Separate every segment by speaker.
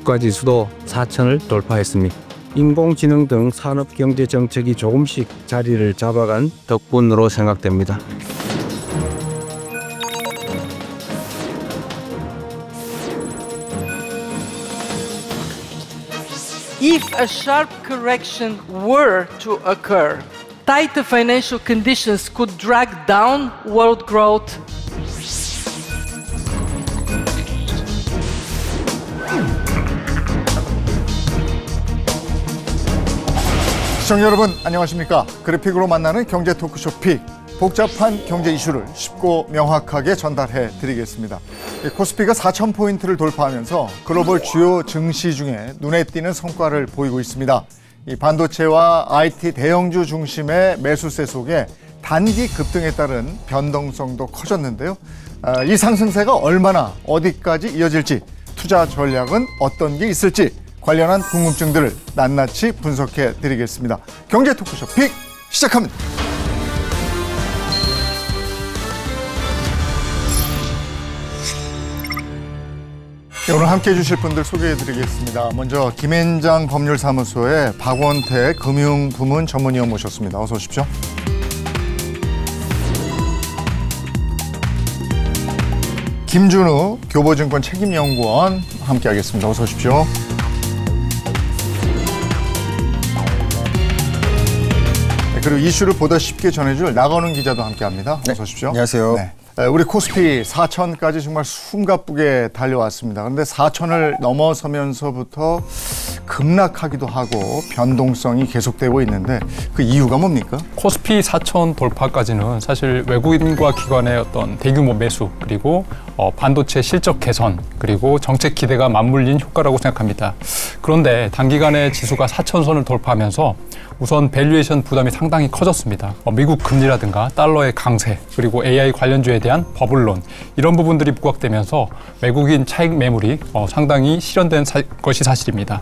Speaker 1: 주가지수도 4천을 돌파했습니다. 인공지능 등 산업경제 정책이 조금씩 자리를 잡아간 덕분으로 생각됩니다.
Speaker 2: If a sharp correction were to occur, tighter financial conditions could drag down world growth.
Speaker 3: 시청자 여러분 안녕하십니까? 그래픽으로 만나는 경제 토크쇼 픽. 복잡한 경제 이슈를 쉽고 명확하게 전달해 드리겠습니다. 코스피가 4,000포인트를 돌파하면서 글로벌 주요 증시 중에 눈에 띄는 성과를 보이고 있습니다. 이 반도체와 IT 대형주 중심의 매수세 속에 단기 급등에 따른 변동성도 커졌는데요. 이 상승세가 얼마나 어디까지 이어질지, 투자 전략은 어떤 게 있을지 관련한 궁금증들을 낱낱이 분석해 드리겠습니다. 경제 토크쇼 픽 시작합니다. 오늘 함께해 주실 분들 소개해 드리겠습니다. 먼저 김앤장 법률사무소의 박원태 금융부문 전문위원 모셨습니다. 어서 오십시오. 김준우 교보증권 책임연구원 함께하겠습니다. 어서 오십시오. 그리고 이슈를 보다 쉽게 전해줄 나건훈 기자도 함께합니다. 어서 오십시오.
Speaker 4: 안녕하세요.
Speaker 3: 네. 우리 코스피 4천까지 정말 숨가쁘게 달려왔습니다. 그런데 4천을 넘어서면서부터 급락하기도 하고 변동성이 계속되고 있는데 그 이유가 뭡니까?
Speaker 4: 코스피 4천 돌파까지는 사실 외국인과 기관의 어떤 대규모 매수 그리고 반도체 실적 개선 그리고 정책 기대가 맞물린 효과라고 생각합니다. 그런데 단기간에 지수가 4천선을 돌파하면서 우선 밸류에이션 부담이 상당히 커졌습니다. 미국 금리라든가 달러의 강세 그리고 AI 관련주에 대한 버블론 이런 부분들이 부각되면서 외국인 차익 매물이 상당히 실현된 것이 사실입니다.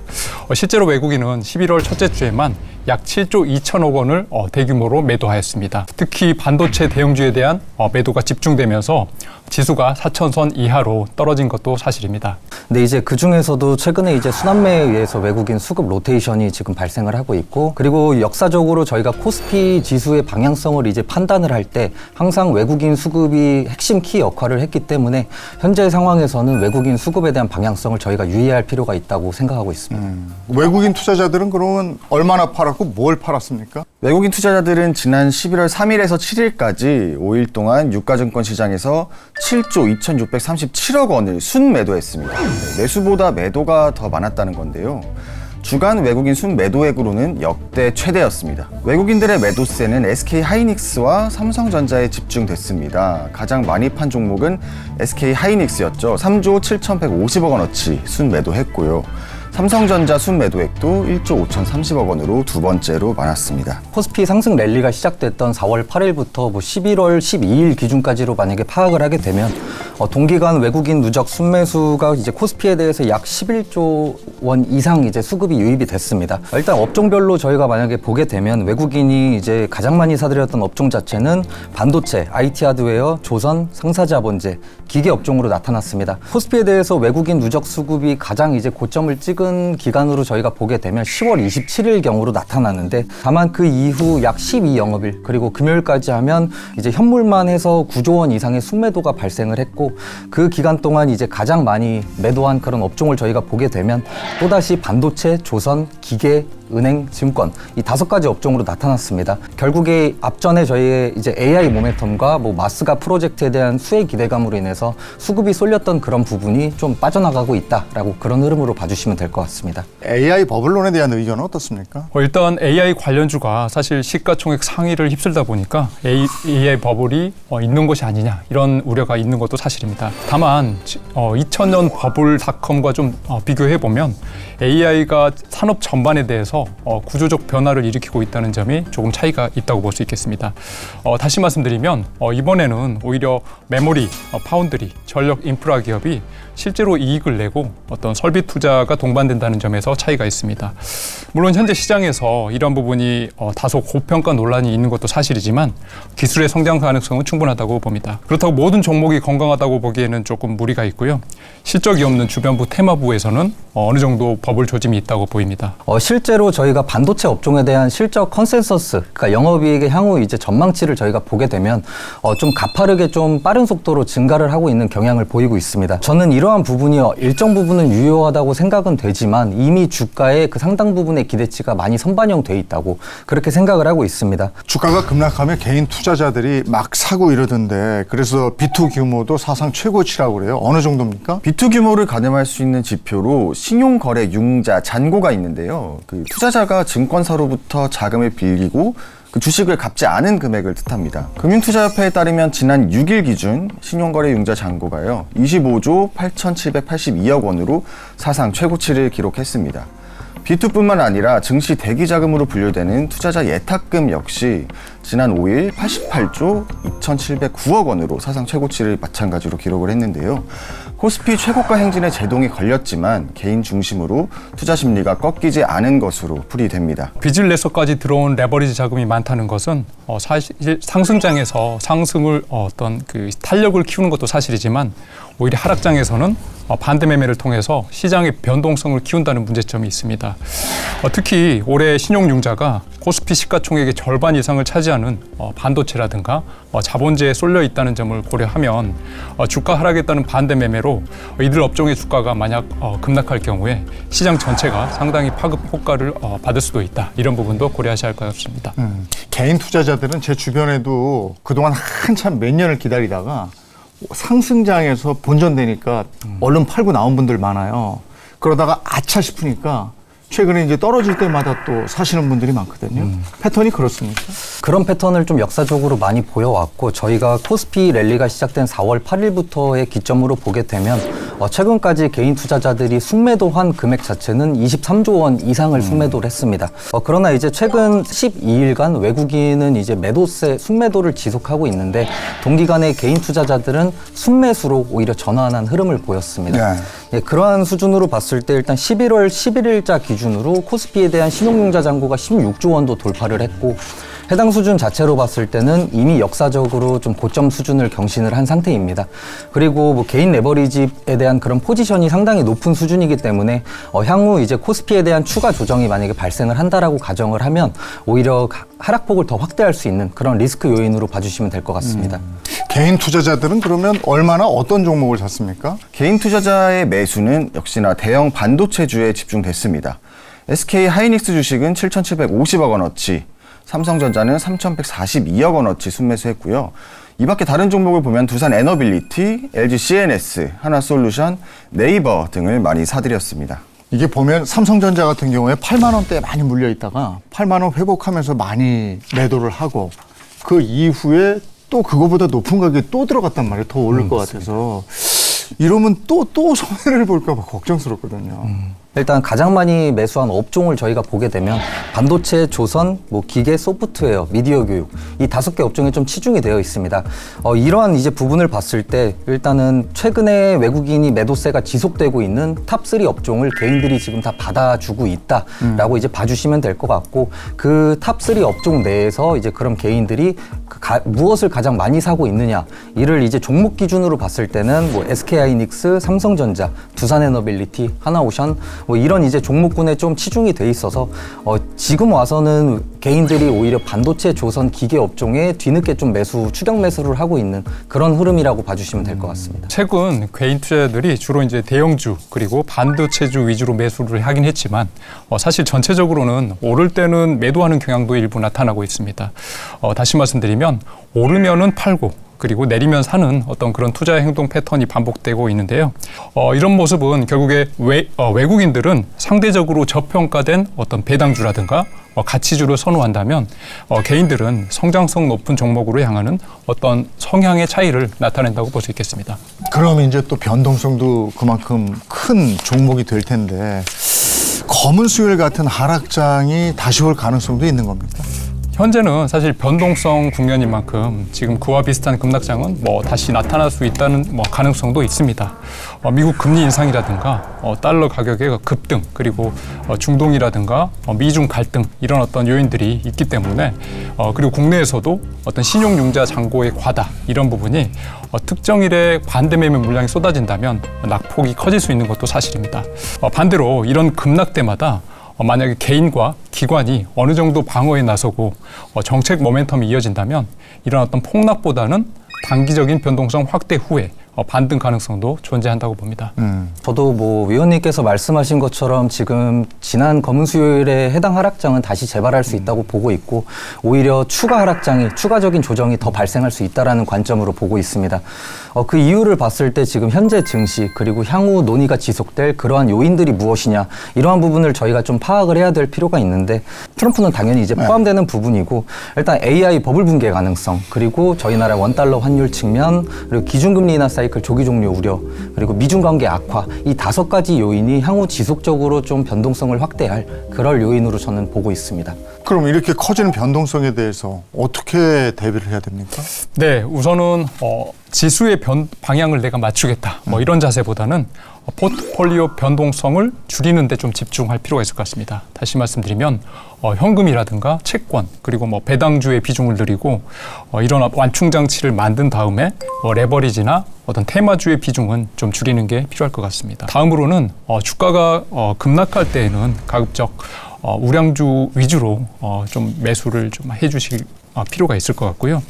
Speaker 4: 실제로 외국인은 11월 첫째 주에만 약 7조 2천억 원을 대규모로 매도하였습니다. 특히 반도체 대형주에 대한 매도가 집중되면서 지수가 4천선 이하로 떨어진 것도 사실입니다.
Speaker 5: 근데 이제 그 중에서도 최근에 이제 순환매에 의해서 외국인 수급 로테이션이 지금 발생을 하고 있고, 그리고 역사적으로 저희가 코스피 지수의 방향성을 이제 판단을 할 때 항상 외국인 수급이 핵심 키 역할을 했기 때문에 현재 상황에서는 외국인 수급에 대한 방향성을 저희가 유의할 필요가 있다고 생각하고 있습니다.
Speaker 3: 외국인 투자자들은 그러면 얼마나 팔았고 뭘 팔았습니까?
Speaker 6: 외국인 투자자들은 지난 11월 3일에서 7일까지 5일 동안 유가증권 시장에서 7조 2,637억 원을 순매도했습니다. 매수보다 매도가 더 많았다는 건데요. 주간 외국인 순매도액으로는 역대 최대였습니다. 외국인들의 매도세는 SK하이닉스와 삼성전자에 집중됐습니다. 가장 많이 판 종목은 SK하이닉스였죠. 3조 7,150억 원어치 순매도했고요. 삼성전자 순매도액도 1조 5,030억 원으로 두 번째로 많았습니다.
Speaker 5: 코스피 상승 랠리가 시작됐던 4월 8일부터 11월 12일 기준까지로 만약에 파악을 하게 되면 동기간 외국인 누적 순매수가 이제 코스피에 대해서 약 11조 원 이상 이제 수급이 유입이 됐습니다. 일단 업종별로 저희가 만약에 보게 되면 외국인이 이제 가장 많이 사들였던 업종 자체는 반도체, IT 하드웨어, 조선, 상사자본재, 기계 업종으로 나타났습니다. 코스피에 대해서 외국인 누적 수급이 가장 이제 고점을 찍은 기간으로 저희가 보게 되면 10월 27일 경으로 나타나는데, 다만 그 이후 약 12영업일 그리고 금요일까지 하면 이제 현물만 해서 9조 원 이상의 순매도가 발생을 했고, 그 기간 동안 이제 가장 많이 매도한 그런 업종을 저희가 보게 되면 또다시 반도체, 조선, 기계, 은행, 증권 이 5가지 업종으로 나타났습니다. 결국에 앞전에 저희의 이제 AI 모멘텀과 마스가 프로젝트에 대한 수혜 기대감으로 인해서 수급이 쏠렸던 그런 부분이 좀 빠져나가고 있다라고 그런 흐름으로 봐주시면 될 것 같습니다.
Speaker 3: AI 버블론에 대한 의견은 어떻습니까?
Speaker 4: 일단 AI 관련주가 사실 시가총액 상위를 휩쓸다 보니까 AI 버블이 있는 것이 아니냐 이런 우려가 있는 것도 사실입니다. 다만 2000년 버블 닷컴과 좀 비교해 보면 AI가 산업 전반에 대해서 통해서 구조적 변화를 일으키고 있다는 점이 조금 차이가 있다고 볼 수 있겠습니다. 다시 말씀드리면 이번에는 오히려 메모리, 파운드리, 전력 인프라 기업이 실제로 이익을 내고 어떤 설비 투자가 동반된다는 점에서 차이가 있습니다. 물론 현재 시장에서 이런 부분이 다소 고평가 논란이 있는 것도 사실이지만 기술의 성장 가능성은 충분하다고 봅니다. 그렇다고 모든 종목이 건강하다고 보기에는 조금 무리가 있고요. 실적이 없는 주변부 테마부에서는 어느 정도 버블 조짐이 있다고 보입니다.
Speaker 5: 실제로 저희가 반도체 업종에 대한 실적 컨센서스, 그러니까 영업이익의 향후 이제 전망치를 저희가 보게 되면 좀 가파르게 좀 빠른 속도로 증가를 하고 있는 경향을 보이고 있습니다. 저는 이러한 부분이 일정 부분은 유효하다고 생각은 되지만 이미 주가의 그 상당 부분의 기대치가 많이 선반영돼 있다고 그렇게 생각을 하고 있습니다.
Speaker 3: 주가가 급락하면 개인 투자자들이 막 사고 이러던데 그래서 B2 규모도 사상 최고치라고 그래요. 어느 정도입니까?
Speaker 6: B2 규모를 가늠할 수 있는 지표로 신용거래 융자 잔고가 있는데요. 그 투자자가 증권사로부터 자금을 빌리고 그 주식을 갚지 않은 금액을 뜻합니다. 금융투자협회에 따르면 지난 6일 기준 신용거래 융자 잔고가요 25조 8,782억 원으로 사상 최고치를 기록했습니다. B2뿐만 아니라 증시 대기자금으로 분류되는 투자자 예탁금 역시 지난 5일 88조 2,709억 원으로 사상 최고치를 마찬가지로 기록을 했는데요. 코스피 최고가 행진에 제동이 걸렸지만 개인 중심으로 투자 심리가 꺾이지 않은 것으로 풀이됩니다.
Speaker 4: 빚을 내서까지 들어온 레버리지 자금이 많다는 것은 사실 상승장에서 상승을 어떤 그 탄력을 키우는 것도 사실이지만 오히려 하락장에서는 반대 매매를 통해서 시장의 변동성을 키운다는 문제점이 있습니다. 특히 올해 신용융자가 코스피 시가총액의 절반 이상을 차지하는 반도체라든가 자본재에 쏠려 있다는 점을 고려하면 주가 하락에 따른 반대 매매로 이들 업종의 주가가 만약 급락할 경우에 시장 전체가 상당히 파급 효과를 받을 수도 있다. 이런 부분도 고려하셔야 할 것 같습니다.
Speaker 3: 개인 투자자들은 제 주변에도 그동안 한참 몇 년을 기다리다가 상승장에서 본전되니까 얼른 팔고 나온 분들 많아요. 그러다가 아차 싶으니까 최근에 이제 떨어질 때마다 또 사시는 분들이 많거든요. 패턴이 그렇습니까?
Speaker 5: 그런 패턴을 좀 역사적으로 많이 보여왔고 저희가 코스피 랠리가 시작된 4월 8일부터의 기점으로 보게 되면 최근까지 개인 투자자들이 순매도한 금액 자체는 23조 원 이상을 순매도를 했습니다. 그러나 이제 최근 12일간 외국인은 이제 매도세 순매도를 지속하고 있는데 동기간에 개인 투자자들은 순매수로 오히려 전환한 흐름을 보였습니다. 예, 그러한 수준으로 봤을 때 일단 11월 11일자 기준으로 코스피에 대한 신용융자 잔고가 16조 원도 돌파를 했고 해당 수준 자체로 봤을 때는 이미 역사적으로 좀 고점 수준을 경신을 한 상태입니다. 그리고 뭐 개인 레버리지에 대한 그런 포지션이 상당히 높은 수준이기 때문에 향후 이제 코스피에 대한 추가 조정이 만약에 발생을 한다라고 가정을 하면 오히려 하락폭을 더 확대할 수 있는 그런 리스크 요인으로 봐주시면 될 것 같습니다.
Speaker 3: 개인 투자자들은 그러면 얼마나 어떤 종목을 샀습니까?
Speaker 6: 개인 투자자의 매수는 역시나 대형 반도체주에 집중됐습니다. SK 하이닉스 주식은 7,750억 원어치, 삼성전자는 3,142억 원어치 순매수했고요. 이 밖에 다른 종목을 보면 두산 에너빌리티, LG CNS, 하나솔루션, 네이버 등을 많이 사들였습니다.
Speaker 3: 이게 보면 삼성전자 같은 경우에 8만 원대에 많이 물려 있다가 8만 원 회복하면서 많이 매도를 하고 그 이후에 또 그거보다 높은 가격에 또 들어갔단 말이에요. 더 오를 것 같아서. 이러면 또 손해를 볼까 봐 걱정스럽거든요.
Speaker 5: 일단 가장 많이 매수한 업종을 저희가 보게 되면 반도체, 조선, 뭐 기계, 소프트웨어, 미디어 교육 이 5개 업종에 좀 치중이 되어 있습니다. 이러한 이제 부분을 봤을 때 일단은 최근에 외국인이 매도세가 지속되고 있는 탑3 업종을 개인들이 지금 다 받아주고 있다라고 이제 봐주시면 될 것 같고 그 탑3 업종 내에서 이제 그럼 개인들이 무엇을 가장 많이 사고 있느냐 이를 이제 종목 기준으로 봤을 때는 뭐 SK하이닉스, 삼성전자, 두산에너빌리티, 하나오션 뭐 이런 이제 종목군에 좀 치중이 돼 있어서 지금 와서는 개인들이 오히려 반도체, 조선, 기계 업종에 뒤늦게 좀 추격 매수를 하고 있는 그런 흐름이라고 봐주시면 될 것 같습니다.
Speaker 4: 최근 개인 투자자들이 주로 이제 대형주 그리고 반도체주 위주로 매수를 하긴 했지만 사실 전체적으로는 오를 때는 매도하는 경향도 일부 나타나고 있습니다. 다시 말씀드리면 오르면은 팔고 그리고 내리면 사는 어떤 그런 투자 행동 패턴이 반복되고 있는데요. 이런 모습은 결국에 외국인들은 상대적으로 저평가된 어떤 배당주라든가 가치주를 선호한다면 개인들은 성장성 높은 종목으로 향하는 어떤 성향의 차이를 나타낸다고 볼 수 있겠습니다.
Speaker 3: 그럼 이제 또 변동성도 그만큼 큰 종목이 될 텐데 검은 수요일 같은 하락장이 다시 올 가능성도 있는 겁니까?
Speaker 4: 현재는 사실 변동성 국면인 만큼 지금 그와 비슷한 급락장은 다시 나타날 수 있다는 가능성도 있습니다. 미국 금리 인상이라든가 달러 가격의 급등, 그리고 중동이라든가 미중 갈등, 이런 어떤 요인들이 있기 때문에 그리고 국내에서도 어떤 신용융자 잔고의 과다, 이런 부분이 특정 일에 반대 매매 물량이 쏟아진다면 낙폭이 커질 수 있는 것도 사실입니다. 반대로 이런 급락 때마다 만약에 개인과 기관이 어느 정도 방어에 나서고 정책 모멘텀이 이어진다면 이런 어떤 폭락보다는 단기적인 변동성 확대 후에 반등 가능성도 존재한다고 봅니다.
Speaker 5: 저도 위원님께서 말씀하신 것처럼 지금 지난 검은 수요일에 해당 하락장은 다시 재발할 수 있다고 보고 있고, 오히려 추가적인 조정이 더 발생할 수 있다라는 관점으로 보고 있습니다. 그 이유를 봤을 때 지금 현재 증시, 그리고 향후 논의가 지속될 그러한 요인들이 무엇이냐, 이러한 부분을 저희가 좀 파악을 해야 될 필요가 있는데, 트럼프는 당연히 이제 포함되는 부분이고, 일단 AI 버블 붕괴 가능성, 그리고 저희 나라 원달러 환율 측면, 그리고 기준금리 인하 사이클 조기 종료 우려, 그리고 미중 관계 악화, 이 5가지 요인이 향후 지속적으로 좀 변동성을 확대할 그럴 요인으로 저는 보고 있습니다.
Speaker 3: 그럼 이렇게 커지는 변동성에 대해서 어떻게 대비를 해야 됩니까?
Speaker 4: 네, 우선은 지수의 방향을 내가 맞추겠다, 이런 자세보다는 포트폴리오 변동성을 줄이는 데 좀 집중할 필요가 있을 것 같습니다. 다시 말씀드리면 현금이라든가 채권, 그리고 배당주의 비중을 늘리고 이런 완충 장치를 만든 다음에 레버리지나 어떤 테마주의 비중은 좀 줄이는 게 필요할 것 같습니다. 다음으로는 주가가 급락할 때에는 가급적 우량주 위주로 좀 매수를 좀 해주실 필요가 있을 것 같고요.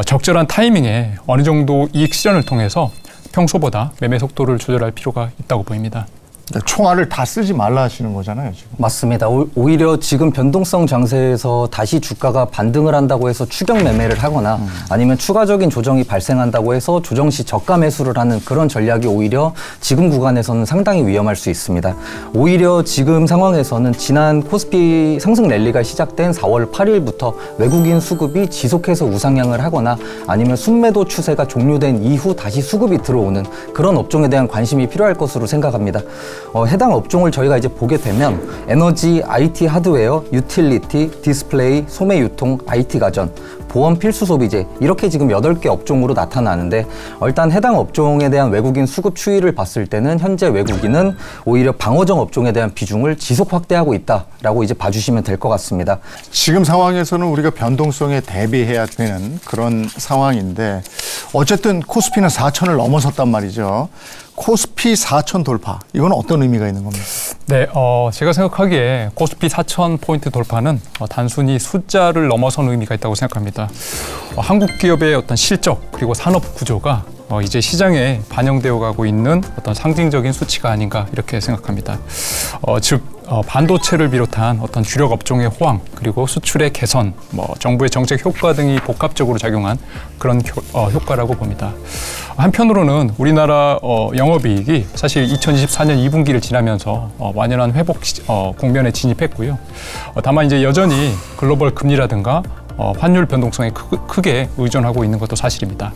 Speaker 4: 적절한 타이밍에 어느 정도 이익 실현을 통해서 평소보다 매매 속도를 조절할 필요가 있다고 보입니다.
Speaker 3: 총알을 다 쓰지 말라 하시는 거잖아요, 지금.
Speaker 5: 맞습니다. 오히려 지금 변동성 장세에서 다시 주가가 반등을 한다고 해서 추격 매매를 하거나 아니면 추가적인 조정이 발생한다고 해서 조정 시 저가 매수를 하는 그런 전략이 오히려 지금 구간에서는 상당히 위험할 수 있습니다. 오히려 지금 상황에서는 지난 코스피 상승 랠리가 시작된 4월 8일부터 외국인 수급이 지속해서 우상향을 하거나 아니면 순매도 추세가 종료된 이후 다시 수급이 들어오는 그런 업종에 대한 관심이 필요할 것으로 생각합니다. 해당 업종을 저희가 이제 보게 되면 에너지, IT 하드웨어, 유틸리티, 디스플레이, 소매 유통, IT 가전, 보험 필수 소비재, 이렇게 지금 8개 업종으로 나타나는데, 일단 해당 업종에 대한 외국인 수급 추이를 봤을 때는 현재 외국인은 오히려 방어적 업종에 대한 비중을 지속 확대하고 있다라고 이제 봐주시면 될 것 같습니다.
Speaker 3: 지금 상황에서는 우리가 변동성에 대비해야 되는 그런 상황인데, 어쨌든 코스피는 4천을 넘어섰단 말이죠. 코스피 4천 돌파, 이건 어떤 의미가 있는 겁니까?
Speaker 4: 네, 제가 생각하기에 코스피 4천 포인트 돌파는 단순히 숫자를 넘어선 의미가 있다고 생각합니다. 한국 기업의 어떤 실적, 그리고 산업 구조가 이제 시장에 반영되어 가고 있는 어떤 상징적인 수치가 아닌가, 이렇게 생각합니다. 즉 반도체를 비롯한 어떤 주력 업종의 호황, 그리고 수출의 개선, 정부의 정책 효과 등이 복합적으로 작용한 그런 효과라고 봅니다. 한편으로는 우리나라 영업이익이 사실 2024년 2분기를 지나면서 완연한 회복 국면에 진입했고요. 다만 이제 여전히 글로벌 금리라든가 환율 변동성에 크게 의존하고 있는 것도 사실입니다.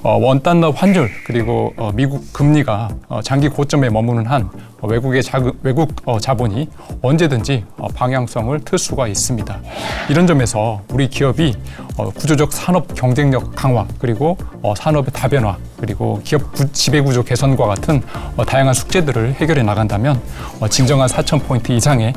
Speaker 4: 원달러 환율, 그리고 미국 금리가 장기 고점에 머무는 한 외국 자본이 언제든지 방향성을 틀 수가 있습니다. 이런 점에서 우리 기업이 구조적 산업 경쟁력 강화, 그리고 산업의 다변화, 그리고 기업 지배구조 개선과 같은 다양한 숙제들을 해결해 나간다면 진정한 4,000포인트 이상의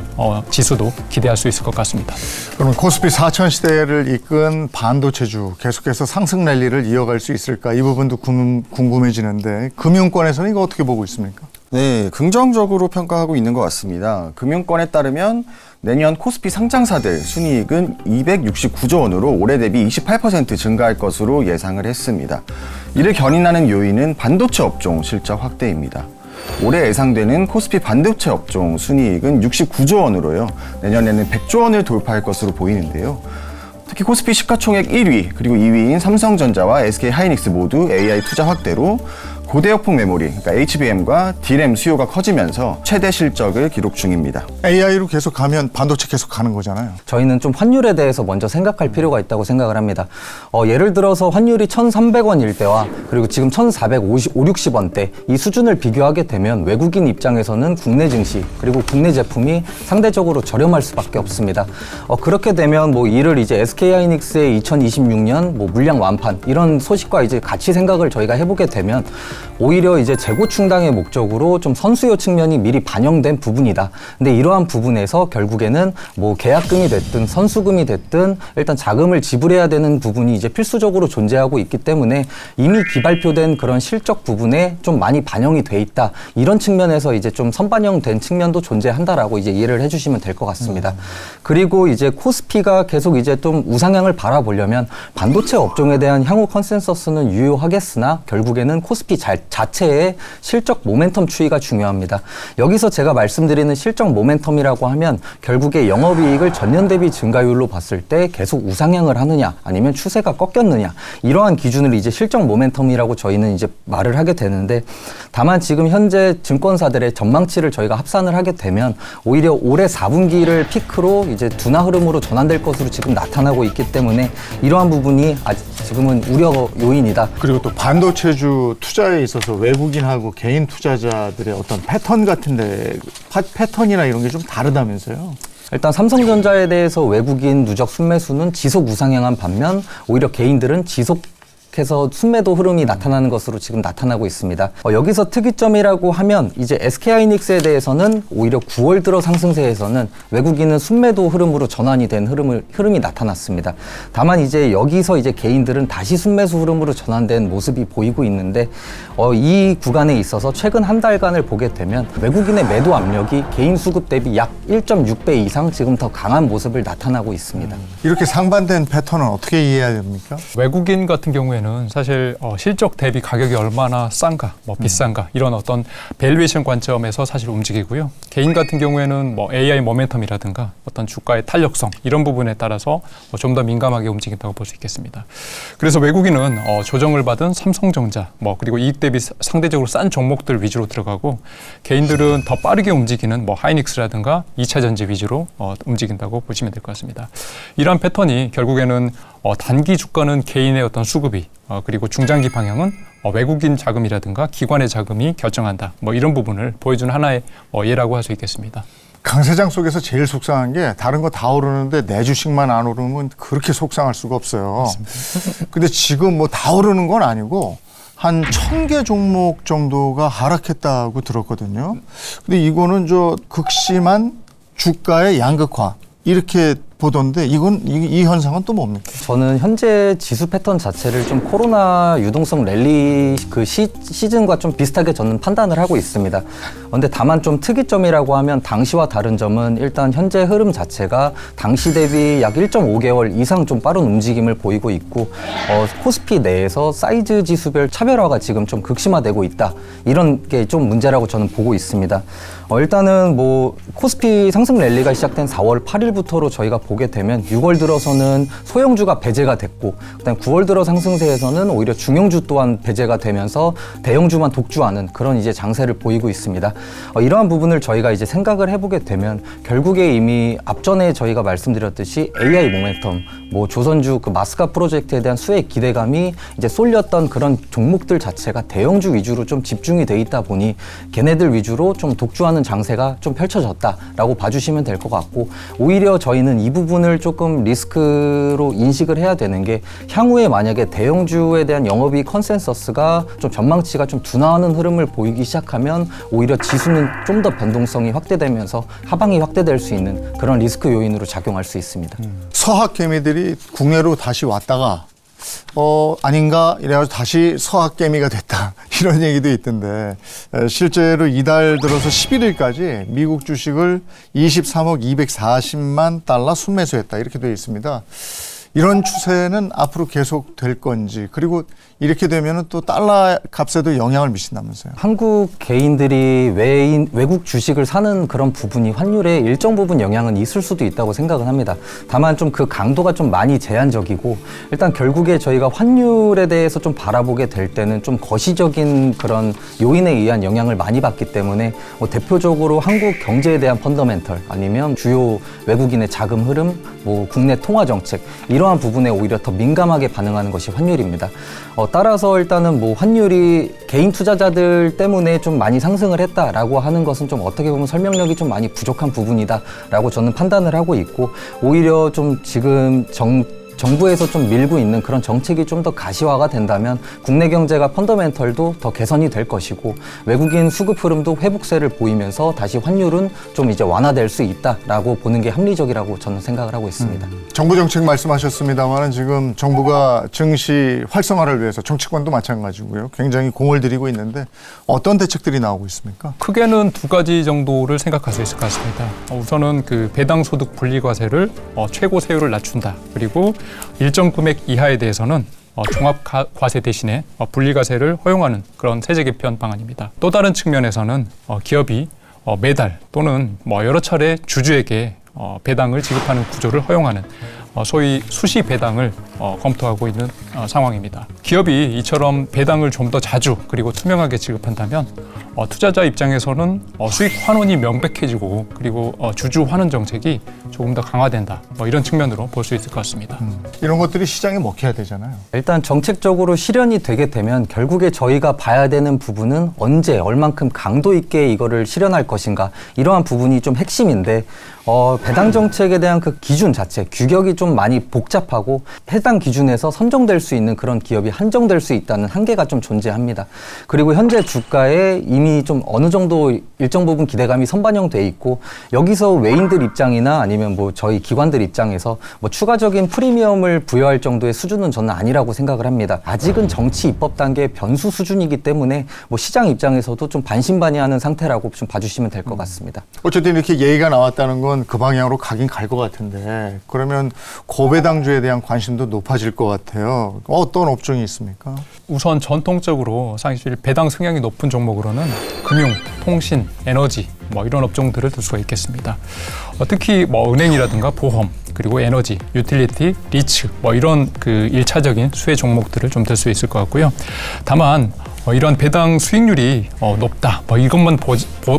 Speaker 4: 지수도 기대할 수 있을 것 같습니다.
Speaker 3: 그러면 코스피 4천 시대를 이끈 반도체주 계속해서 상승 랠리를 이어갈 수 있을까? 이 부분도 궁금해지는데, 금융권에서는 이거 어떻게 보고 있습니까?
Speaker 6: 네, 긍정적으로 평가하고 있는 것 같습니다. 금융권에 따르면 내년 코스피 상장사들 순이익은 269조 원으로 올해 대비 28% 증가할 것으로 예상을 했습니다. 이를 견인하는 요인은 반도체 업종 실적 확대입니다. 올해 예상되는 코스피 반도체 업종 순이익은 69조 원으로요. 내년에는 100조 원을 돌파할 것으로 보이는데요. 특히 코스피 시가총액 1위, 그리고 2위인 삼성전자와 SK하이닉스 모두 AI 투자 확대로 고대역폭 메모리, 그러니까 HBM과 DRAM 수요가 커지면서 최대 실적을 기록 중입니다.
Speaker 3: AI로 계속 가면 반도체 계속 가는 거잖아요.
Speaker 5: 저희는 좀 환율에 대해서 먼저 생각할 필요가 있다고 생각을 합니다. 예를 들어서 환율이 1,300원일 때와 그리고 지금 1,450-1,60원대 이 수준을 비교하게 되면 외국인 입장에서는 국내 증시 그리고 국내 제품이 상대적으로 저렴할 수밖에 없습니다. 그렇게 되면 뭐 이를 이제 SK하이닉스의 2026년 뭐 물량 완판 이런 소식과 이제 같이 생각을 저희가 해보게 되면 오히려 이제 재고 충당의 목적으로 좀 선수요 측면이 미리 반영된 부분이다. 근데 이러한 부분에서 결국에는 뭐 계약금이 됐든 선수금이 됐든 일단 자금을 지불해야 되는 부분이 이제 필수적으로 존재하고 있기 때문에 이미 기발표된 그런 실적 부분에 좀 많이 반영이 돼 있다. 이런 측면에서 이제 좀 선반영된 측면도 존재한다라고 이제 이해를 해주시면 될 것 같습니다. 그리고 이제 코스피가 계속 이제 좀 우상향을 바라보려면 반도체 업종에 대한 향후 컨센서스는 유효하겠으나 결국에는 코스피 자체의 실적 모멘텀 추이가 중요합니다. 여기서 제가 말씀드리는 실적 모멘텀이라고 하면 결국에 영업이익을 전년 대비 증가율로 봤을 때 계속 우상향을 하느냐 아니면 추세가 꺾였느냐 이러한 기준을 이제 실적 모멘텀이라고 저희는 이제 말을 하게 되는데 다만 지금 현재 증권사들의 전망치를 저희가 합산을 하게 되면 오히려 올해 4분기를 피크로 이제 둔화 흐름으로 전환될 것으로 지금 나타나고 있기 때문에 이러한 부분이 아직 지금은 우려 요인이다.
Speaker 3: 그리고 또 반도체주 투자에 있어서 외국인하고 개인 투자자들의 어떤 패턴 같은데 패턴이나 이런 게 좀 다르다면서요?
Speaker 5: 일단 삼성전자에 대해서 외국인 누적 순매수는 지속 우상향한 반면 오히려 개인들은 지속해서 순매도 흐름이 나타나는 것으로 지금 나타나고 있습니다. 여기서 특이점이라고 하면 이제 SK하이닉스에 대해서는 오히려 9월 들어 상승세에서는 외국인은 순매도 흐름으로 전환이 된 흐름이 나타났습니다. 다만 이제 여기서 이제 개인들은 다시 순매수 흐름으로 전환된 모습이 보이고 있는데 이 구간에 있어서 최근 한 달간을 보게 되면 외국인의 매도 압력이 개인 수급 대비 약 1.6배 이상 지금 더 강한 모습을 나타나고 있습니다.
Speaker 3: 이렇게 상반된 패턴은 어떻게 이해해야 됩니까?
Speaker 4: 외국인 같은 경우에는 사실 실적 대비 가격이 얼마나 싼가, 뭐 비싼가 이런 어떤 밸류에이션 관점에서 사실 움직이고요. 개인 같은 경우에는 뭐 AI 모멘텀이라든가 어떤 주가의 탄력성 이런 부분에 따라서 좀 더 민감하게 움직인다고 볼 수 있겠습니다. 그래서 외국인은 조정을 받은 삼성전자, 뭐 그리고 이익 대비 상대적으로 싼 종목들 위주로 들어가고 개인들은 더 빠르게 움직이는 뭐 하이닉스라든가 2차 전지 위주로 움직인다고 보시면 될 것 같습니다. 이러한 패턴이 결국에는 단기 주가는 개인의 어떤 수급이 그리고 중장기 방향은 외국인 자금이라든가 기관의 자금이 결정한다. 뭐 이런 부분을 보여주는 하나의 예라고 할 수 있겠습니다.
Speaker 3: 강세장 속에서 제일 속상한 게 다른 거 다 오르는데 내 주식만 안 오르면 그렇게 속상할 수가 없어요. 근데 지금 뭐 다 오르는 건 아니고 한 1,000개 종목 정도가 하락했다고 들었거든요. 근데 이거는 극심한 주가의 양극화 이렇게 보던데 이 현상은 또 뭡니까?
Speaker 5: 저는 현재 지수 패턴 자체를 좀 코로나 유동성 랠리 그 시즌과 좀 비슷하게 저는 판단을 하고 있습니다. 그런데 다만 좀 특이점이라고 하면 당시와 다른 점은 일단 현재 흐름 자체가 당시 대비 약 1.5개월 이상 좀 빠른 움직임을 보이고 있고 코스피 내에서 사이즈 지수별 차별화가 지금 좀 극심화되고 있다. 이런 게 좀 문제라고 저는 보고 있습니다. 일단은 뭐 코스피 상승 랠리가 시작된 4월 8일부터로 저희가 보게 되면 6월 들어서는 소형주가 배제가 됐고 그다음 9월 들어 상승세에서는 오히려 중형주 또한 배제가 되면서 대형주만 독주하는 그런 이제 장세를 보이고 있습니다. 이러한 부분을 저희가 이제 생각을 해보게 되면 결국에 이미 앞전에 저희가 말씀드렸듯이 AI 모멘텀, 뭐 조선주 그 마스카 프로젝트에 대한 수혜 기대감이 이제 쏠렸던 그런 종목들 자체가 대형주 위주로 좀 집중이 돼 있다 보니 걔네들 위주로 좀 독주하는 장세가 좀 펼쳐졌다라고 봐주시면 될 것 같고 오히려 저희는 이 부분을 조금 리스크로 인식을 해야 되는 게 향후에 만약에 대형주에 대한 영업이익 컨센서스가 좀 전망치가 좀 둔화하는 흐름을 보이기 시작하면 오히려 지수는 좀 더 변동성이 확대되면서 하방이 확대될 수 있는 그런 리스크 요인으로 작용할 수 있습니다.
Speaker 3: 서학 개미들이 국내로 다시 왔다가 아닌가 이래가지고 다시 서학개미가 됐다 이런 얘기도 있던데 실제로 이달 들어서 11일까지 미국 주식을 23억 240만 달러 순매수했다 이렇게 되어 있습니다. 이런 추세는 앞으로 계속 될 건지, 그리고 이렇게 되면 또 달러 값에도 영향을 미친다면서요?
Speaker 5: 한국 개인들이 외국 주식을 사는 그런 부분이 환율에 일정 부분 영향은 있을 수도 있다고 생각은 합니다. 다만 좀 그 강도가 좀 많이 제한적이고, 일단 결국에 저희가 환율에 대해서 좀 바라보게 될 때는 좀 거시적인 그런 요인에 의한 영향을 많이 받기 때문에 뭐 대표적으로 한국 경제에 대한 펀더멘털, 아니면 주요 외국인의 자금 흐름, 뭐 국내 통화 정책, 이러한 부분에 오히려 더 민감하게 반응하는 것이 환율입니다. 따라서 일단은 뭐 환율이 개인 투자자들 때문에 좀 많이 상승을 했다라고 하는 것은 좀 어떻게 보면 설명력이 좀 많이 부족한 부분이다라고 저는 판단을 하고 있고, 오히려 좀 지금 정부에서 좀 밀고 있는 그런 정책이 좀 더 가시화가 된다면 국내 경제가 펀더멘털도 더 개선이 될 것이고, 외국인 수급 흐름도 회복세를 보이면서 다시 환율은 좀 이제 완화될 수 있다라고 보는 게 합리적이라고 저는 생각을 하고 있습니다.
Speaker 3: 정부 정책 말씀하셨습니다만 지금 정부가 증시 활성화를 위해서 정치권도 마찬가지고요. 굉장히 공을 들이고 있는데 어떤 대책들이 나오고 있습니까?
Speaker 4: 크게는 두 가지 정도를 생각할 수 있을 것 같습니다. 우선은 그 배당 소득 분리과세를 최고 세율을 낮춘다. 그리고 일정 금액 이하에 대해서는 종합과세 대신에 분리과세를 허용하는 그런 세제 개편 방안입니다. 또 다른 측면에서는 기업이 매달 또는 여러 차례 주주에게 배당을 지급하는 구조를 허용하는 소위 수시 배당을 검토하고 있는 상황입니다. 기업이 이처럼 배당을 좀 더 자주 그리고 투명하게 지급한다면 투자자 입장에서는 수익 환원이 명백해지고, 그리고 주주 환원 정책이 조금 더 강화된다, 이런 측면으로 볼 수 있을 것 같습니다.
Speaker 3: 이런 것들이 시장에 먹혀야 되잖아요.
Speaker 5: 일단 정책적으로 실현이 되게 되면 결국에 저희가 봐야 되는 부분은 언제 얼만큼 강도 있게 이거를 실현할 것인가, 이러한 부분이 좀 핵심인데, 배당 정책에 대한 그 기준 자체, 규격이 좀 많이 복잡하고 해당 기준에서 선정될 수 있는 그런 기업이 한정될 수 있다는 한계가 좀 존재합니다. 그리고 현재 주가에 이미 좀 어느 정도 일정 부분 기대감이 선반영돼 있고, 여기서 외인들 입장이나 아니면 뭐 저희 기관들 입장에서 뭐 추가적인 프리미엄을 부여할 정도의 수준은 저는 아니라고 생각을 합니다. 아직은 정치 입법 단계 변수 수준이기 때문에 뭐 시장 입장에서도 좀 반신반의하는 상태라고 좀 봐주시면 될 것 같습니다.
Speaker 3: 어쨌든 이렇게 얘기가 나왔다는 건 그 방향으로 가긴 갈 것 같은데, 그러면 고배당주에 대한 관심도 높아질 것 같아요. 어떤 업종이 있습니까?
Speaker 4: 우선 전통적으로 사실 배당 성향이 높은 종목으로는 금융, 통신, 에너지 이런 업종들을 들 수가 있겠습니다. 특히 은행이라든가 보험, 그리고 에너지, 유틸리티, 리츠 이런 그 1차적인 수혜 종목들을 좀 들 수 있을 것 같고요. 다만 이런 배당 수익률이 높다, 이것만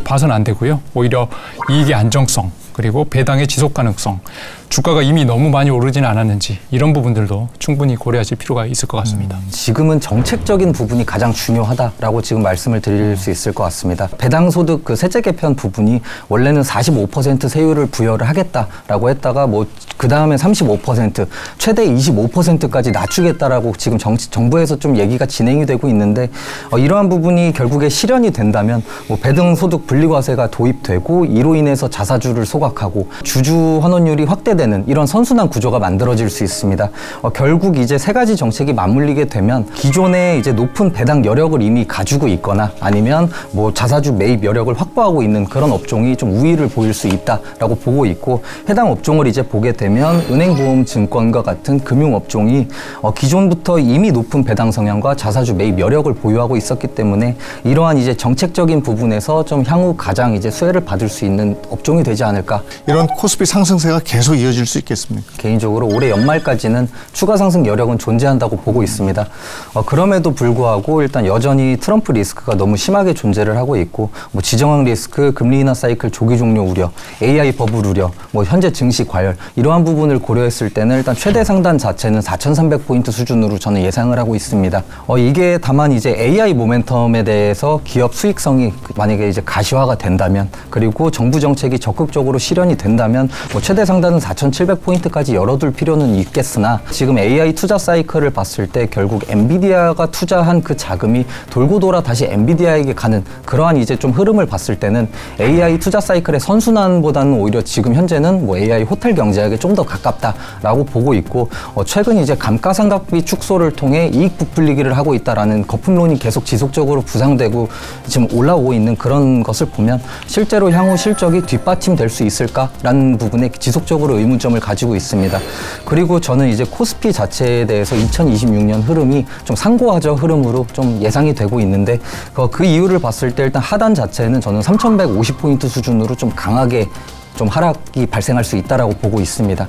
Speaker 4: 봐서는 안 되고요. 오히려 이익의 안정성, 그리고 배당의 지속 가능성, 주가가 이미 너무 많이 오르지는 않았는지, 이런 부분들도 충분히 고려하실 필요가 있을 것 같습니다.
Speaker 5: 지금은 정책적인 부분이 가장 중요하다라고 지금 말씀을 드릴 수 있을 것 같습니다. 배당소득 그 세제 개편 부분이 원래는 45% 세율을 부여를 하겠다라고 했다가 그 다음에 35%, 최대 25%까지 낮추겠다라고 지금 정부에서 좀 얘기가 진행이 되고 있는데, 이러한 부분이 결국에 실현이 된다면 배당소득 분리과세가 도입되고, 이로 인해서 자사주를 소각하고 주주 환원율이 확대되는 이런 선순환 구조가 만들어질 수 있습니다. 결국 이제 세 가지 정책이 맞물리게 되면 기존에 이제 높은 배당 여력을 이미 가지고 있거나, 아니면 자사주 매입 여력을 확보하고 있는 그런 업종이 좀 우위를 보일 수 있다라고 보고 있고, 해당 업종을 이제 보게 되면 은행, 보험, 증권과 같은 금융 업종이 기존부터 이미 높은 배당 성향과 자사주 매입 여력을 보유하고 있었기 때문에, 이러한 이제 정책적인 부분에서 좀 향후 가장 이제 수혜를 받을 수 있는 업종이 되지 않을까.
Speaker 3: 이런 코스피 상승세가 계속 이어질 수 있겠습니까?
Speaker 5: 개인적으로 올해 연말까지는 추가 상승 여력은 존재한다고 보고 있습니다. 그럼에도 불구하고 일단 여전히 트럼프 리스크가 너무 심하게 존재를 하고 있고, 지정학 리스크, 금리 인하 사이클 조기 종료 우려, AI 버블 우려, 현재 증시 과열, 이러한 부분을 고려했을 때는 일단 최대 상단 자체는 4,300포인트 수준으로 저는 예상을 하고 있습니다. 이게 다만 이제 AI 모멘텀에 대해서 기업 수익성이 만약에 이제 가시화가 된다면, 그리고 정부 정책이 적극적으로 실현이 된다면 최대 상단은 4,700포인트까지 열어둘 필요는 있겠으나, 지금 AI 투자 사이클을 봤을 때 결국 엔비디아가 투자한 그 자금이 돌고 돌아 다시 엔비디아에게 가는 그러한 이제 좀 흐름을 봤을 때는 AI 투자 사이클의 선순환보다는 오히려 지금 현재는 AI 호텔 경제학에 좀 더 가깝다라고 보고 있고, 최근 이제 감가상각비 축소를 통해 이익 부풀리기를 하고 있다라는 거품론이 계속 지속적으로 부상되고 지금 올라오고 있는 그런 것을 보면 실제로 향후 실적이 뒷받침될 수 있을까라는 부분에 지속적으로 의문 의문점을 가지고 있습니다. 그리고 저는 이제 코스피 자체에 대해서 2026년 흐름이 좀 상고하적 흐름으로 좀 예상이 되고 있는데 그 이유를 봤을 때 일단 하단 자체는 저는 3,150포인트 수준으로 좀 강하게 좀 하락이 발생할 수 있다라고 보고 있습니다.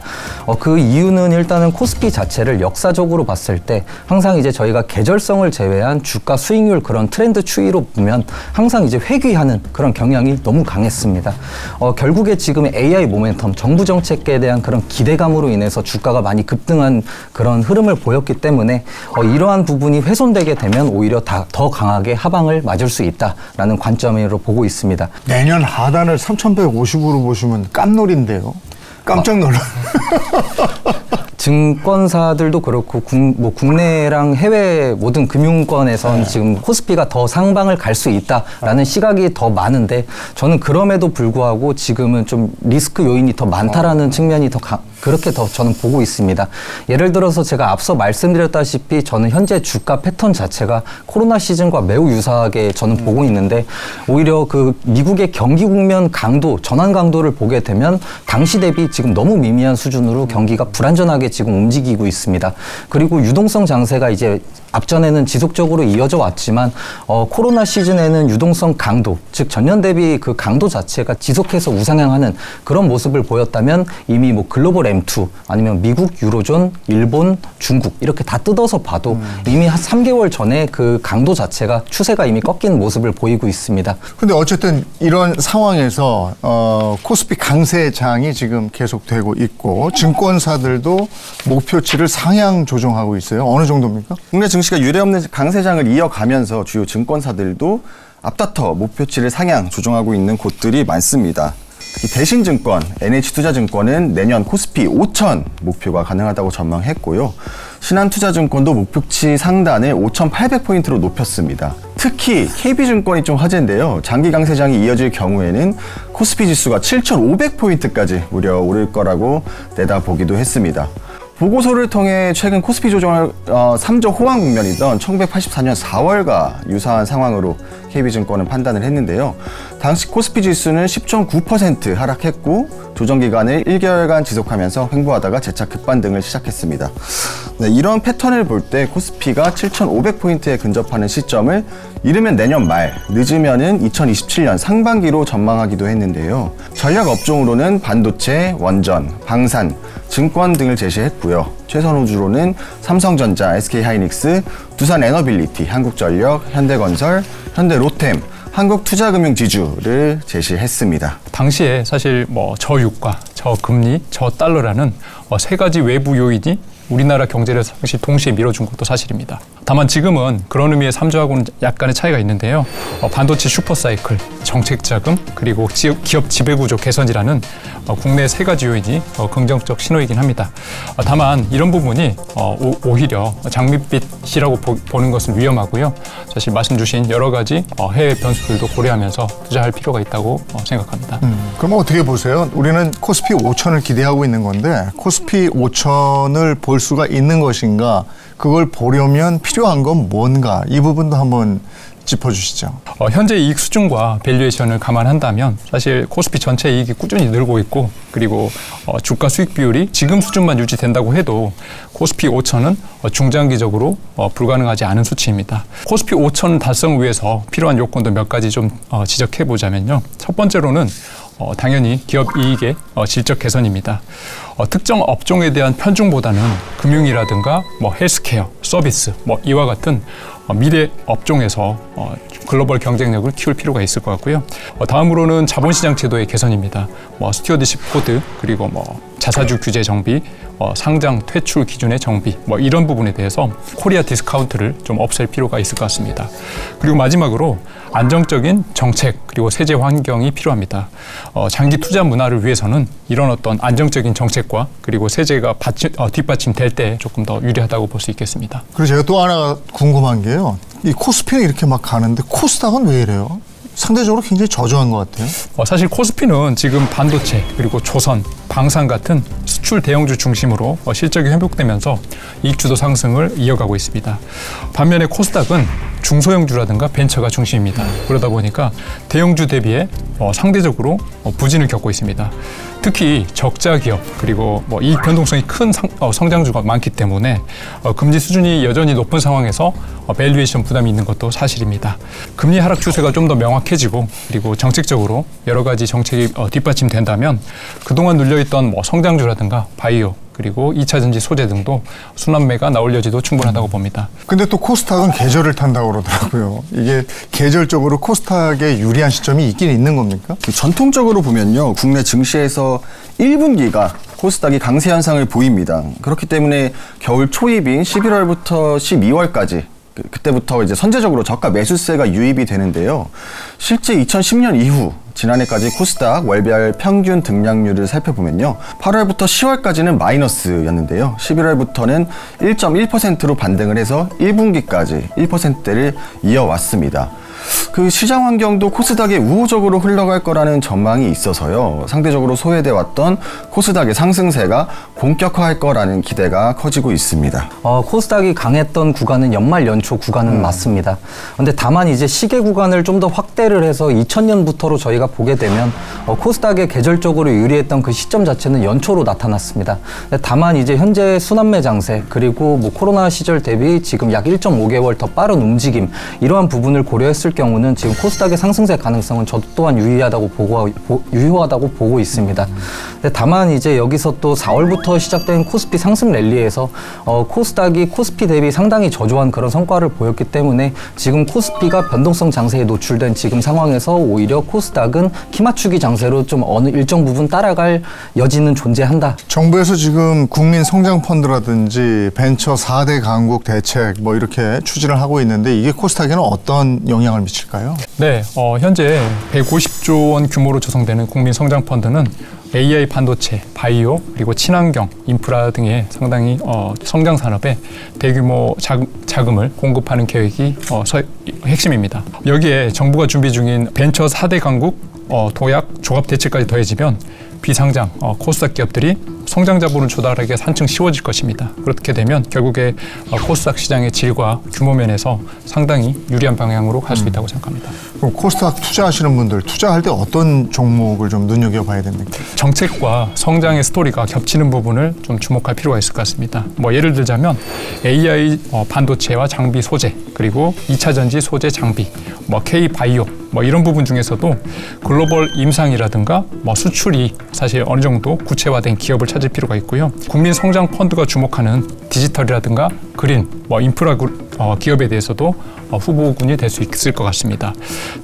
Speaker 5: 그 이유는 일단은 코스피 자체를 역사적으로 봤을 때 항상 이제 저희가 계절성을 제외한 주가 수익률 그런 트렌드 추이로 보면 항상 이제 회귀하는 그런 경향이 너무 강했습니다. 결국에 지금 AI 모멘텀, 정부 정책에 대한 그런 기대감으로 인해서 주가가 많이 급등한 그런 흐름을 보였기 때문에 이러한 부분이 훼손되게 되면 오히려 더 강하게 하방을 맞을 수 있다라는 관점으로 보고 있습니다.
Speaker 3: 내년 하단을 3,150으로 보시면 깜놀인데요. 깜짝 놀라.
Speaker 5: 증권사들도 그렇고 국내랑 해외 모든 금융권에선 지금 코스피가 더 상방을 갈 수 있다라는 시각이 더 많은데 저는 그럼에도 불구하고 지금은 좀 리스크 요인이 더 많다라는 측면이 그렇게 더 저는 보고 있습니다. 예를 들어서 제가 앞서 말씀드렸다시피 저는 현재 주가 패턴 자체가 코로나 시즌과 매우 유사하게 저는 보고 있는데 오히려 그 미국의 경기 국면 강도, 전환 강도를 보게 되면 당시 대비 지금 너무 미미한 수준으로 경기가 불안전하게 지금 움직이고 있습니다. 그리고 유동성 장세가 이제 앞전에는 지속적으로 이어져 왔지만 코로나 시즌에는 유동성 강도, 즉 전년 대비 그 강도 자체가 지속해서 우상향하는 그런 모습을 보였다면 이미 뭐 글로벌 M2 아니면 미국, 유로존, 일본, 중국 이렇게 다 뜯어서 봐도 이미 한 3개월 전에 그 강도 자체가 추세가 이미 꺾인 모습을 보이고 있습니다.
Speaker 3: 근데 어쨌든 이런 상황에서 코스피 강세장이 지금 계속되고 있고 증권사들도 목표치를 상향 조정하고 있어요. 어느 정도입니까?
Speaker 6: 국내 증시가 유례없는 강세장을 이어가면서 주요 증권사들도 앞다퉈 목표치를 상향 조정하고 있는 곳들이 많습니다. 특히 대신증권, NH투자증권은 내년 코스피 5,000 목표가 가능하다고 전망했고요. 신한투자증권도 목표치 상단을 5,800포인트로 높였습니다. 특히 KB증권이 좀 화제인데요. 장기 강세장이 이어질 경우에는 코스피 지수가 7,500포인트까지 무려 오를 거라고 내다보기도 했습니다. 보고서를 통해 최근 코스피 조정을 3조 호황 국면이던 1984년 4월과 유사한 상황으로 KB증권은 판단을 했는데요. 당시 코스피 지수는 10.9% 하락했고 조정 기간을 1개월간 지속하면서 횡보하다가 재차 급반등을 시작했습니다. 네, 이런 패턴을 볼 때 코스피가 7,500포인트에 근접하는 시점을 이르면 내년 말, 늦으면은 2027년 상반기로 전망하기도 했는데요. 전략 업종으로는 반도체, 원전, 방산, 증권 등을 제시했고요. 최선 호주로는 삼성전자, SK하이닉스, 두산에너빌리티, 한국전력, 현대건설, 현대로템, 한국투자금융지주를 제시했습니다.
Speaker 4: 당시에 사실 저유가, 저금리, 저달러라는 세 가지 외부 요인이 우리나라 경제를 상시 동시에 밀어준 것도 사실입니다. 다만 지금은 그런 의미의 3조하고는 약간의 차이가 있는데요. 반도체 슈퍼사이클, 정책자금, 그리고 기업 지배구조 개선이라는 국내 세 가지 요인이 긍정적 신호이긴 합니다. 다만 이런 부분이 오히려 장밋빛이라고 보는 것은 위험하고요. 사실 말씀 주신 여러 가지 해외 변수들도 고려하면서 투자할 필요가 있다고 생각합니다.
Speaker 3: 그럼 어떻게 보세요? 우리는 코스피 5,000을 기대하고 있는 건데 코스피 5,000을 볼 수가 있는 것인가? 그걸 보려면 필요한 건 뭔가? 이 부분도 한번 짚어주시죠.
Speaker 4: 현재 이익 수준과 밸류에이션을 감안한다면 사실 코스피 전체 이익이 꾸준히 늘고 있고 그리고 주가 수익 비율이 지금 수준만 유지된다고 해도 코스피 5,000은 중장기적으로 불가능하지 않은 수치입니다. 코스피 5,000 달성을 위해서 필요한 요건도 몇 가지 좀 지적해 보자면요. 첫 번째로는 당연히 기업 이익의 질적 개선입니다. 특정 업종에 대한 편중보다는 금융이라든가 헬스케어, 서비스 이와 같은 미래 업종에서 글로벌 경쟁력을 키울 필요가 있을 것 같고요. 다음으로는 자본시장 제도의 개선입니다. 스튜어드십 코드 그리고 자사주 규제 정비, 상장 퇴출 기준의 정비 이런 부분에 대해서 코리아 디스카운트를 좀 없앨 필요가 있을 것 같습니다. 그리고 마지막으로 안정적인 정책 그리고 세제 환경이 필요합니다. 장기 투자 문화를 위해서는 이런 어떤 안정적인 정책과 그리고 세제가 뒷받침될 때 조금 더 유리하다고 볼 수 있겠습니다.
Speaker 3: 그리고 제가 또 하나 궁금한 게요. 이 코스피는 이렇게 막 가는데 코스닥은 왜 이래요? 상대적으로 굉장히 저조한 것 같아요.
Speaker 4: 사실 코스피는 지금 반도체 그리고 조선, 방산 같은 수출 대형주 중심으로 실적이 회복되면서 이익주도 상승을 이어가고 있습니다. 반면에 코스닥은 중소형주라든가 벤처가 중심입니다. 그러다 보니까 대형주 대비해 상대적으로 부진을 겪고 있습니다. 특히 적자 기업 그리고 이익 변동성이 큰 성장주가 많기 때문에 금리 수준이 여전히 높은 상황에서 밸류에이션 부담이 있는 것도 사실입니다. 금리 하락 추세가 좀 더 명확해지고 그리고 정책적으로 여러 가지 정책이 뒷받침된다면 그동안 눌려있던 성장주라든가 바이오 그리고 2차 전지 소재 등도 순환매가 나올 여지도 충분하다고 봅니다.
Speaker 3: 근데 또 코스닥은 계절을 탄다고 그러더라고요. 이게 계절적으로 코스닥에 유리한 시점이 있긴 있는 겁니까?
Speaker 6: 전통적으로 보면요. 국내 증시에서 1분기가 코스닥이 강세 현상을 보입니다. 그렇기 때문에 겨울 초입인 11월부터 12월까지 그때부터 이제 선제적으로 저가 매수세가 유입이 되는데요. 실제 2010년 이후 지난해까지 코스닥 월별 평균 등락률을 살펴보면요. 8월부터 10월까지는 마이너스였는데요. 11월부터는 1.1%로 반등을 해서 1분기까지 1%대를 이어왔습니다. 그 시장 환경도 코스닥에 우호적으로 흘러갈 거라는 전망이 있어서요. 상대적으로 소외돼 왔던 코스닥의 상승세가 본격화할 거라는 기대가 커지고 있습니다.
Speaker 5: 코스닥이 강했던 구간은 연말 연초 구간은 맞습니다. 그런데 다만 이제 시계 구간을 좀 더 확대를 해서 2000년부터로 저희가 보게 되면 코스닥에 계절적으로 유리했던 그 시점 자체는 연초로 나타났습니다. 다만 이제 현재 순환매 장세 그리고 코로나 시절 대비 지금 약 1.5개월 더 빠른 움직임 이러한 부분을 고려했을 경우는 지금 코스닥의 상승세 가능성은 저 또한 유효하다고 보고 있습니다. 다만 이제 여기서 또 4월부터 시작된 코스피 상승 랠리에서 코스닥이 코스피 대비 상당히 저조한 그런 성과를 보였기 때문에 지금 코스피가 변동성 장세에 노출된 지금 상황에서 오히려 코스닥은 키 맞추기 장세로 좀 어느 일정 부분 따라갈 여지는 존재한다.
Speaker 3: 정부에서 지금 국민 성장 펀드라든지 벤처 4대 강국 대책 이렇게 추진을 하고 있는데 이게 코스닥에는 어떤 영향을 미칠까요?
Speaker 4: 네, 현재 150조 원 규모로 조성되는 국민 성장 펀드는 AI 반도체, 바이오, 그리고 친환경, 인프라 등의 상당히 성장 산업에 대규모 자금을 공급하는 계획이 핵심입니다. 여기에 정부가 준비 중인 벤처 4대 강국 도약 종합 대책까지 더해지면 비상장 코스닥 기업들이 성장 자본을 조달하기가 한층 쉬워질 것입니다. 그렇게 되면 결국에 코스닥 시장의 질과 규모 면에서 상당히 유리한 방향으로 갈 수 있다고 생각합니다.
Speaker 3: 그럼 코스닥 투자하시는 분들 투자할 때 어떤 종목을 좀 눈여겨봐야 됩니까?
Speaker 4: 정책과 성장의 스토리가 겹치는 부분을 좀 주목할 필요가 있을 것 같습니다. 예를 들자면 AI 반도체와 장비 소재 그리고 2차 전지 소재 장비, K 바이오 이런 부분 중에서도 글로벌 임상이라든가 수출이 사실 어느 정도 구체화된 기업을 찾을 필요가 있고요. 국민 성장 펀드가 주목하는 디지털이라든가 그린, 인프라 기업에 대해서도 후보군이 될 수 있을 것 같습니다.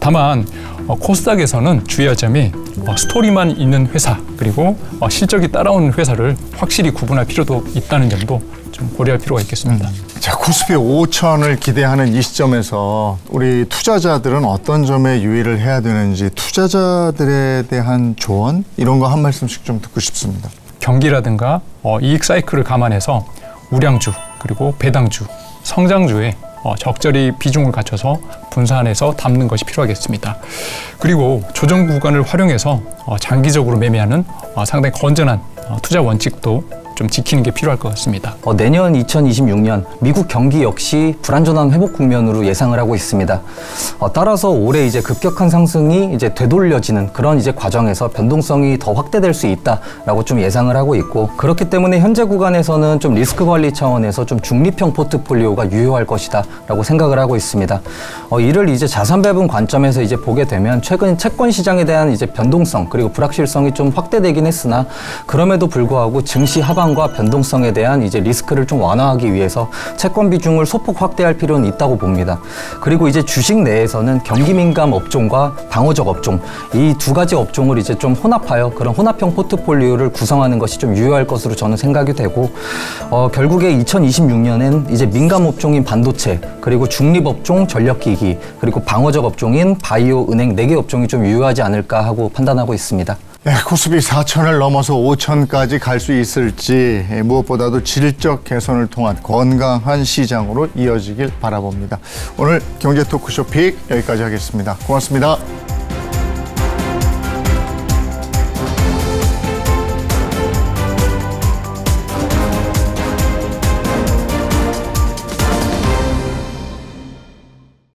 Speaker 4: 다만 코스닥에서는 주의할 점이 스토리만 있는 회사 그리고 실적이 따라오는 회사를 확실히 구분할 필요도 있다는 점도 좀 고려할 필요가 있겠습니다.
Speaker 3: 자, 코스피 5천을 기대하는 이 시점에서 우리 투자자들은 어떤 점에 유의를 해야 되는지 투자자들에 대한 조언 이런 거 한 말씀씩 좀 듣고 싶습니다.
Speaker 4: 경기라든가 이익 사이클을 감안해서 우량주 그리고 배당주, 성장주에 적절히 비중을 갖춰서 분산해서 담는 것이 필요하겠습니다. 그리고 조정 구간을 활용해서 장기적으로 매매하는 상당히 건전한 투자 원칙도 좀 지키는 게 필요할 것 같습니다.
Speaker 5: 내년 2026년 미국 경기 역시 불안전한 회복 국면으로 예상을 하고 있습니다. 따라서 올해 이제 급격한 상승이 이제 되돌려지는 그런 이제 과정에서 변동성이 더 확대될 수 있다라고 좀 예상을 하고 있고 그렇기 때문에 현재 구간에서는 좀 리스크 관리 차원에서 좀 중립형 포트폴리오가 유효할 것이다라고 생각을 하고 있습니다. 이를 이제 자산 배분 관점에서 이제 보게 되면 최근 채권 시장에 대한 이제 변동성 그리고 불확실성이 좀 확대되긴 했으나 그럼에도 불구하고 증시 하방 과 변동성에 대한 이제 리스크를 좀 완화하기 위해서 채권 비중을 소폭 확대할 필요는 있다고 봅니다. 그리고 이제 주식 내에서는 경기 민감 업종과 방어적 업종 이 두 가지 업종을 이제 좀 혼합하여 그런 혼합형 포트폴리오를 구성하는 것이 좀 유효할 것으로 저는 생각이 되고 결국에 2026년엔 이제 민감 업종인 반도체 그리고 중립 업종 전력기기 그리고 방어적 업종인 바이오, 은행 4개 업종이 좀 유효하지 않을까 하고 판단하고 있습니다.
Speaker 3: 네, 코스피 4천을 넘어서 5천까지 갈 수 있을지 무엇보다도 질적 개선을 통한 건강한 시장으로 이어지길 바라봅니다. 오늘 경제 토크쇼 픽 여기까지 하겠습니다. 고맙습니다.